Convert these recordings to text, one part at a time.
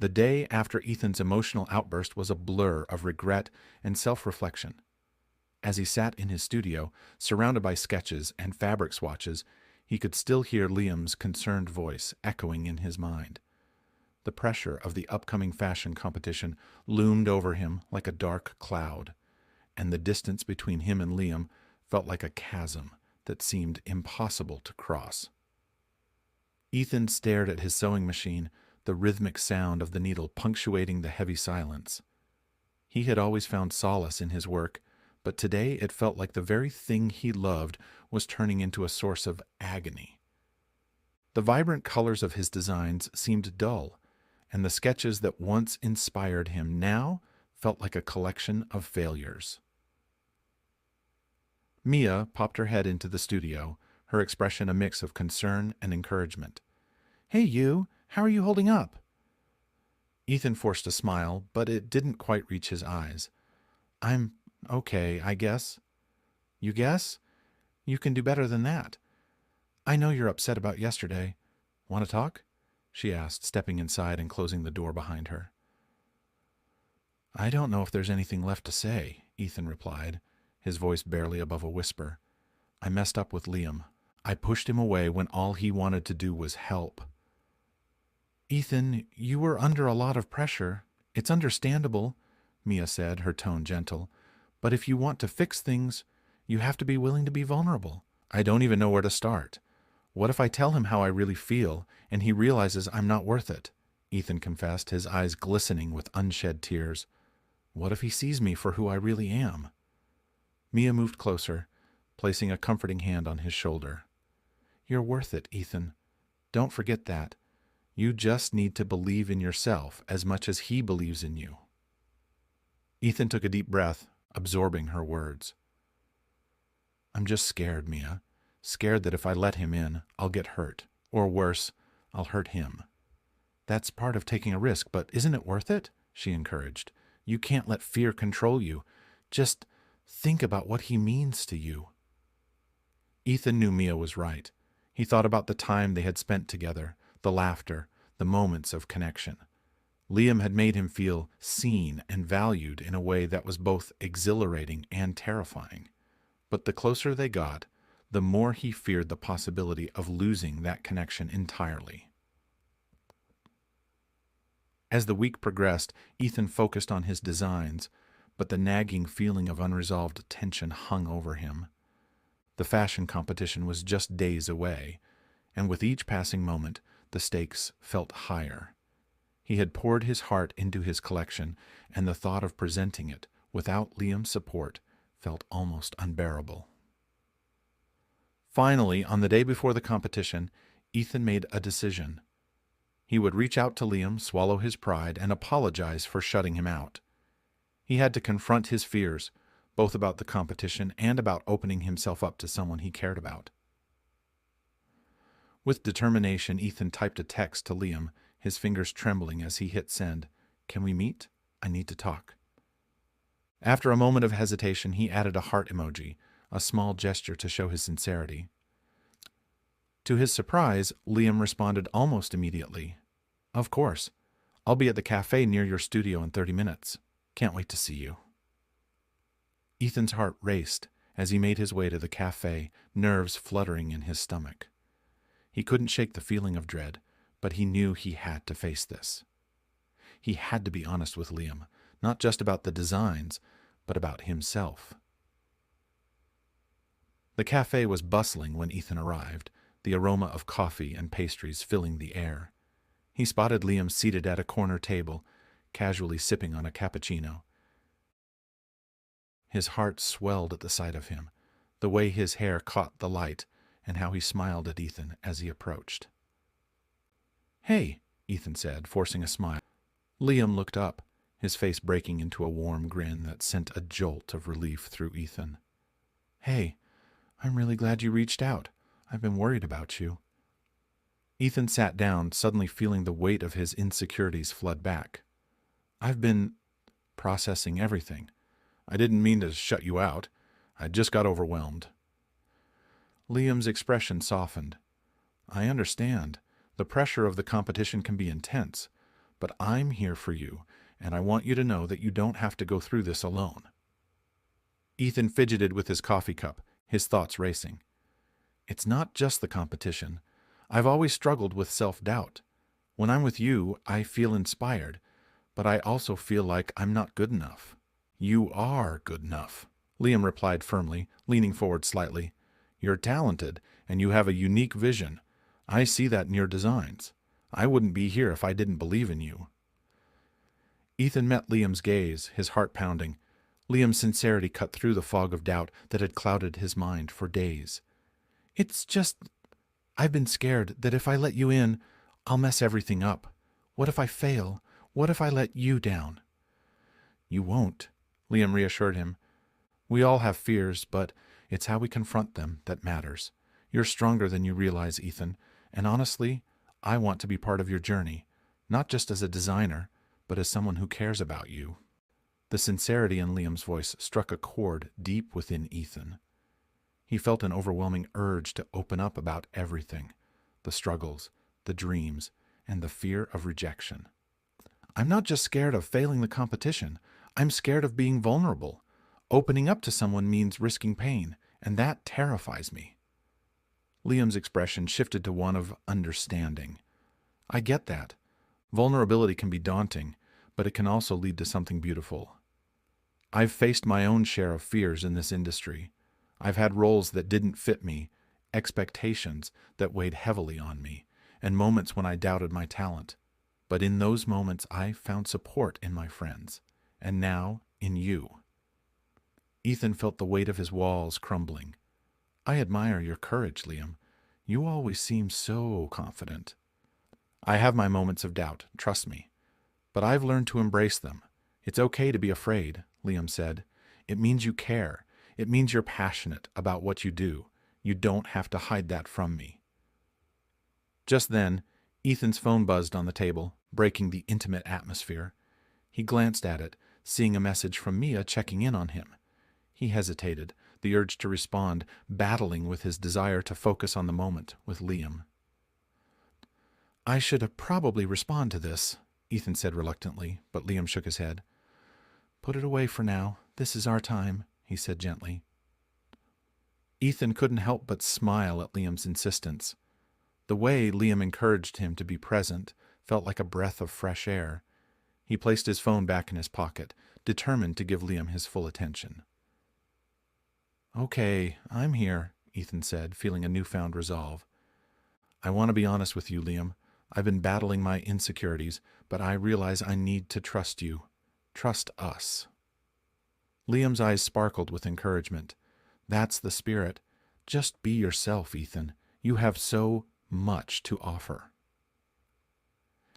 The day after Ethan's emotional outburst was a blur of regret and self-reflection. As he sat in his studio, surrounded by sketches and fabric swatches, he could still hear Liam's concerned voice echoing in his mind. The pressure of the upcoming fashion competition loomed over him like a dark cloud, and the distance between him and Liam felt like a chasm that seemed impossible to cross. Ethan stared at his sewing machine, the rhythmic sound of the needle punctuating the heavy silence. He had always found solace in his work, but today it felt like the very thing he loved was turning into a source of agony. The vibrant colors of his designs seemed dull, and the sketches that once inspired him now felt like a collection of failures. Mia popped her head into the studio, her expression a mix of concern and encouragement. "Hey, you! How are you holding up?" Ethan forced a smile, but it didn't quite reach his eyes. "I'm okay, I guess." "You guess? You can do better than that. I know you're upset about yesterday. Want to talk?" she asked, stepping inside and closing the door behind her. "I don't know if there's anything left to say," Ethan replied, his voice barely above a whisper. "I messed up with Liam. I pushed him away when all he wanted to do was help." "Ethan, you were under a lot of pressure. It's understandable," Mia said, her tone gentle. "But if you want to fix things, you have to be willing to be vulnerable." "I don't even know where to start. What if I tell him how I really feel, and he realizes I'm not worth it?" Ethan confessed, his eyes glistening with unshed tears. "What if he sees me for who I really am?" Mia moved closer, placing a comforting hand on his shoulder. "You're worth it, Ethan. Don't forget that. You just need to believe in yourself as much as he believes in you." Ethan took a deep breath, absorbing her words. "I'm just scared, Mia. Scared that if I let him in, I'll get hurt. Or worse, I'll hurt him." "That's part of taking a risk, but isn't it worth it?" she encouraged. "You can't let fear control you. Just think about what he means to you." Ethan knew Mia was right. He thought about the time they had spent together, the laughter, the moments of connection. Liam had made him feel seen and valued in a way that was both exhilarating and terrifying. But the closer they got, the more he feared the possibility of losing that connection entirely. As the week progressed, Ethan focused on his designs, but the nagging feeling of unresolved tension hung over him. The fashion competition was just days away, and with each passing moment, the stakes felt higher. He had poured his heart into his collection, and the thought of presenting it without Liam's support felt almost unbearable. Finally, on the day before the competition, Ethan made a decision. He would reach out to Liam, swallow his pride, and apologize for shutting him out. He had to confront his fears, both about the competition and about opening himself up to someone he cared about. With determination, Ethan typed a text to Liam, his fingers trembling as he hit send. "Can we meet? I need to talk." After a moment of hesitation, he added a heart emoji, a small gesture to show his sincerity. To his surprise, Liam responded almost immediately. "Of course. I'll be at the cafe near your studio in 30 minutes. Can't wait to see you." Ethan's heart raced as he made his way to the cafe, nerves fluttering in his stomach. He couldn't shake the feeling of dread, but he knew he had to face this. He had to be honest with Liam, not just about the designs, but about himself. The cafe was bustling when Ethan arrived, the aroma of coffee and pastries filling the air. He spotted Liam seated at a corner table, casually sipping on a cappuccino. His heart swelled at the sight of him, the way his hair caught the light, and how he smiled at Ethan as he approached. "Hey," Ethan said, forcing a smile. Liam looked up, his face breaking into a warm grin that sent a jolt of relief through Ethan. "Hey, I'm really glad you reached out. I've been worried about you." Ethan sat down, suddenly feeling the weight of his insecurities flood back. "I've been processing everything. I didn't mean to shut you out. I just got overwhelmed." Liam's expression softened. "I understand. The pressure of the competition can be intense, but I'm here for you, and I want you to know that you don't have to go through this alone." Ethan fidgeted with his coffee cup, his thoughts racing. "It's not just the competition. I've always struggled with self-doubt. When I'm with you, I feel inspired, but I also feel like I'm not good enough." "You are good enough," Liam replied firmly, leaning forward slightly. "You're talented, and you have a unique vision. I see that in your designs. I wouldn't be here if I didn't believe in you." Ethan met Liam's gaze, his heart pounding. Liam's sincerity cut through the fog of doubt that had clouded his mind for days. "It's just, I've been scared that if I let you in, I'll mess everything up. What if I fail? What if I let you down?" "You won't," Liam reassured him. "We all have fears, but it's how we confront them that matters. You're stronger than you realize, Ethan, and honestly, I want to be part of your journey, not just as a designer, but as someone who cares about you." The sincerity in Liam's voice struck a chord deep within Ethan. He felt an overwhelming urge to open up about everything, the struggles, the dreams, and the fear of rejection. "I'm not just scared of failing the competition. I'm scared of being vulnerable. Opening up to someone means risking pain, and that terrifies me." Liam's expression shifted to one of understanding. "I get that. Vulnerability can be daunting, but it can also lead to something beautiful. I've faced my own share of fears in this industry. I've had roles that didn't fit me, expectations that weighed heavily on me, and moments when I doubted my talent. But in those moments, I found support in my friends, and now in you." Ethan felt the weight of his walls crumbling. "I admire your courage, Liam. You always seem so confident." "I have my moments of doubt, trust me. But I've learned to embrace them. It's okay to be afraid," Liam said. "It means you care. It means you're passionate about what you do. You don't have to hide that from me." Just then, Ethan's phone buzzed on the table, breaking the intimate atmosphere. He glanced at it, seeing a message from Mia checking in on him. He hesitated, the urge to respond, battling with his desire to focus on the moment with Liam. "I should probably respond to this," Ethan said reluctantly, but Liam shook his head. "Put it away for now. This is our time," he said gently. Ethan couldn't help but smile at Liam's insistence. The way Liam encouraged him to be present felt like a breath of fresh air. He placed his phone back in his pocket, determined to give Liam his full attention. "Okay, I'm here," Ethan said, feeling a newfound resolve. "I want to be honest with you, Liam. I've been battling my insecurities, but I realize I need to trust you. Trust us." Liam's eyes sparkled with encouragement. "That's the spirit. Just be yourself, Ethan. You have so much to offer."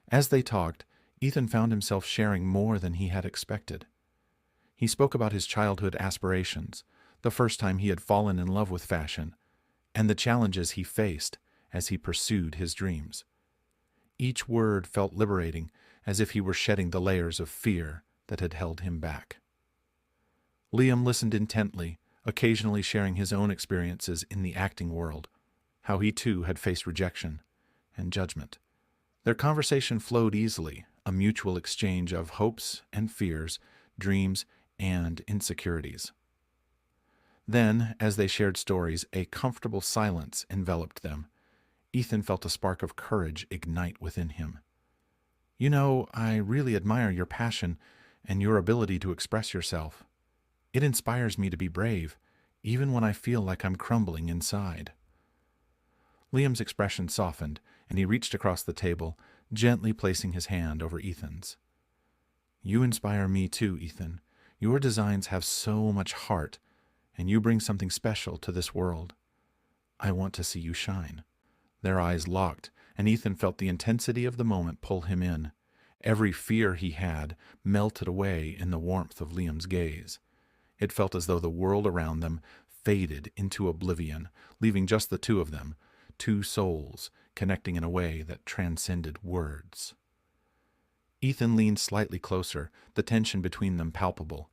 As they talked, Ethan found himself sharing more than he had expected. He spoke about his childhood aspirations, the first time he had fallen in love with fashion, and the challenges he faced as he pursued his dreams. Each word felt liberating, as if he were shedding the layers of fear that had held him back. Liam listened intently, occasionally sharing his own experiences in the acting world, how he too had faced rejection and judgment. Their conversation flowed easily, a mutual exchange of hopes and fears, dreams and insecurities. Then, as they shared stories, a comfortable silence enveloped them. Ethan felt a spark of courage ignite within him. "You know, I really admire your passion and your ability to express yourself. It inspires me to be brave, even when I feel like I'm crumbling inside." Liam's expression softened, and he reached across the table, gently placing his hand over Ethan's. "You inspire me too, Ethan. Your designs have so much heart, and you bring something special to this world. I want to see you shine." Their eyes locked, and Ethan felt the intensity of the moment pull him in. Every fear he had melted away in the warmth of Liam's gaze. It felt as though the world around them faded into oblivion, leaving just the two of them, two souls connecting in a way that transcended words. Ethan leaned slightly closer, the tension between them palpable.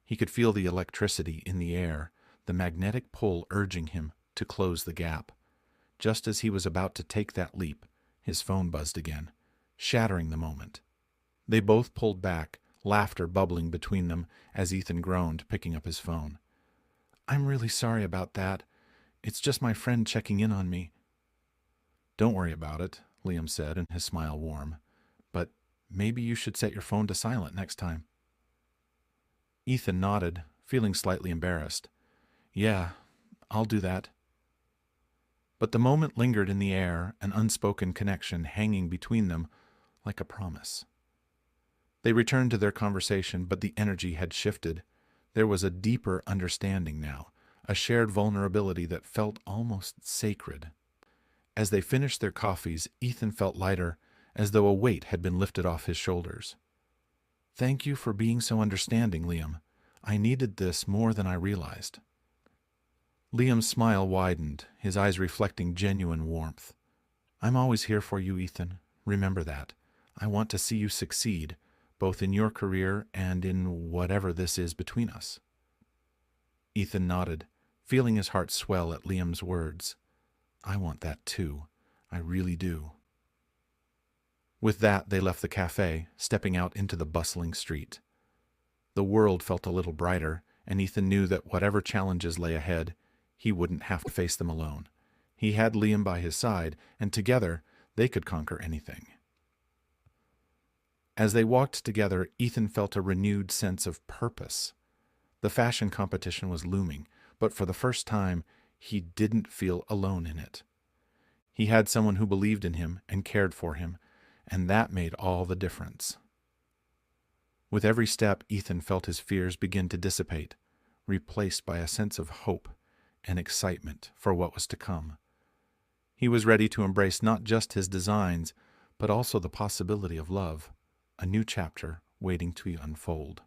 He could feel the electricity in the air, the magnetic pull urging him to close the gap. Just as he was about to take that leap, his phone buzzed again, shattering the moment. They both pulled back, laughter bubbling between them as Ethan groaned, picking up his phone. "I'm really sorry about that. It's just my friend checking in on me." "Don't worry about it," Liam said, and his smile warm. "But maybe you should set your phone to silent next time." Ethan nodded, feeling slightly embarrassed. "Yeah, I'll do that." But the moment lingered in the air, an unspoken connection hanging between them like a promise. They returned to their conversation, but the energy had shifted. There was a deeper understanding now, a shared vulnerability that felt almost sacred. As they finished their coffees, Ethan felt lighter, as though a weight had been lifted off his shoulders. "Thank you for being so understanding, Liam. I needed this more than I realized." Liam's smile widened, his eyes reflecting genuine warmth. "I'm always here for you, Ethan. Remember that. I want to see you succeed, both in your career and in whatever this is between us." Ethan nodded, feeling his heart swell at Liam's words. "I want that too. I really do." With that, they left the cafe, stepping out into the bustling street. The world felt a little brighter, and Ethan knew that whatever challenges lay ahead, he wouldn't have to face them alone. He had Liam by his side, and together they could conquer anything. As they walked together, Ethan felt a renewed sense of purpose. The fashion competition was looming, but for the first time, he didn't feel alone in it. He had someone who believed in him and cared for him, and that made all the difference. With every step, Ethan felt his fears begin to dissipate, replaced by a sense of hope and excitement for what was to come. He was ready to embrace not just his designs, but also the possibility of love, a new chapter waiting to unfold.